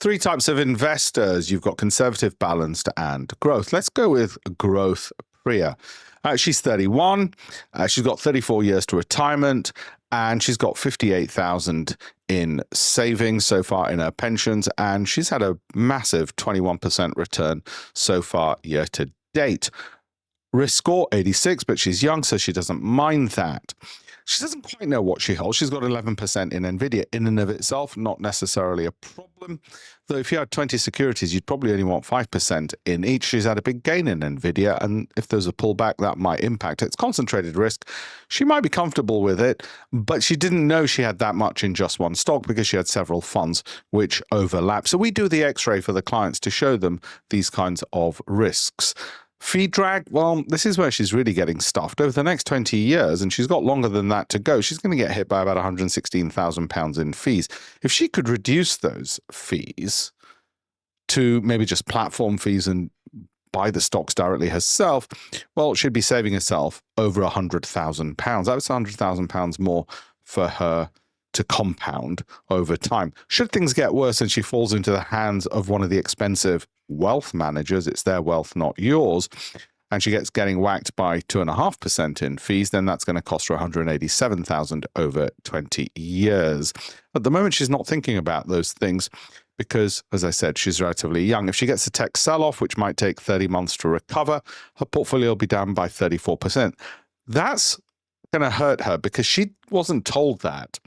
Three types of investors. You've got conservative, balanced, and growth. Let's go with growth Priya. She's 31. She's got 34 years to retirement, and she's got 58,000 in savings so far in her pensions, and she's had a massive 21% return so far year to date. Risk score 86, but she's young, so she doesn't mind that. She doesn't quite know what she holds. She's got 11% in NVIDIA. In and of itself, not necessarily a problem. Though if you had 20 securities, you'd probably only want 5% in each. She's had a big gain in NVIDIA, and if there's a pullback, that might impact it. It's concentrated risk. She might be comfortable with it, but she didn't know she had that much in just one stock because she had several funds which overlap. So we do the X-ray for the clients to show them these kinds of risks. Fee drag, well, this is where she's really getting stuffed. Over the next 20 years, and she's got longer than that to go, she's going to get hit by about £116,000 in fees. If she could reduce those fees to maybe just platform fees and buy the stocks directly herself, well, she'd be saving herself over £100,000. That was £100,000 more for her to compound over time. Should things get worse and she falls into the hands of one of the expensive wealth managers, it's their wealth, not yours, and she getting whacked by 2.5% in fees, then that's going to cost her $187,000 over 20 years. At the moment, she's not thinking about those things because, as I said, she's relatively young. If she gets a tech sell-off, which might take 30 months to recover, her portfolio will be down by 34%. That's going to hurt her because she wasn't told that.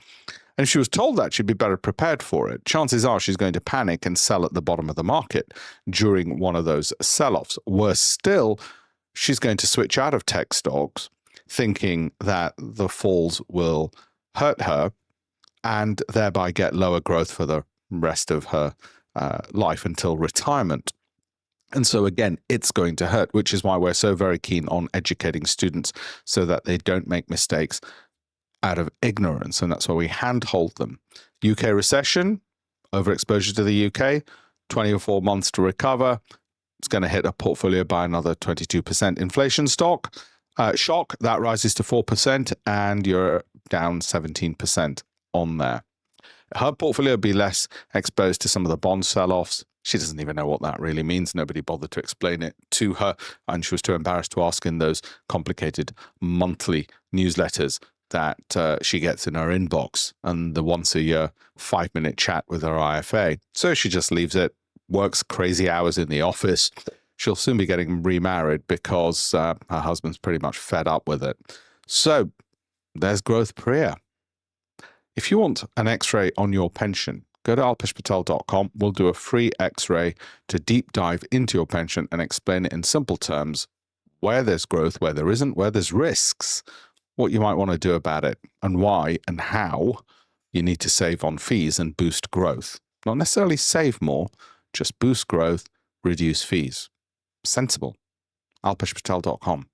And if she was told that, she'd be better prepared for it. Chances are she's going to panic and sell at the bottom of the market during one of those sell-offs. Worse still, she's going to switch out of tech stocks thinking that the falls will hurt her and thereby get lower growth for the rest of her life until retirement. And so again, it's going to hurt, which is why we're so very keen on educating students so that they don't make mistakes out of ignorance. And that's why we handhold them. UK recession, overexposure to the UK, 24 months to recover. It's going to hit a portfolio by another 22%. Inflation shock, that rises to 4%, and you're down 17% on there. Her portfolio will be less exposed to some of the bond sell-offs. She doesn't even know what that really means. Nobody bothered to explain it to her, and she was too embarrassed to ask in those complicated monthly newsletters that she gets in her inbox and the once-a-year 5-minute chat with her IFA. So she just leaves it, works crazy hours in the office. She'll soon be getting remarried because her husband's pretty much fed up with it. So there's growth Priya. If you want an X-ray on your pension, go to alpeshpatel.com. We'll do a free X-ray to deep dive into your pension and explain it in simple terms, where there's growth, where there isn't, where there's risks, what you might want to do about it, and why and how you need to save on fees and boost growth. Not necessarily save more, just boost growth, reduce fees. Sensible. alpeshpatel.com.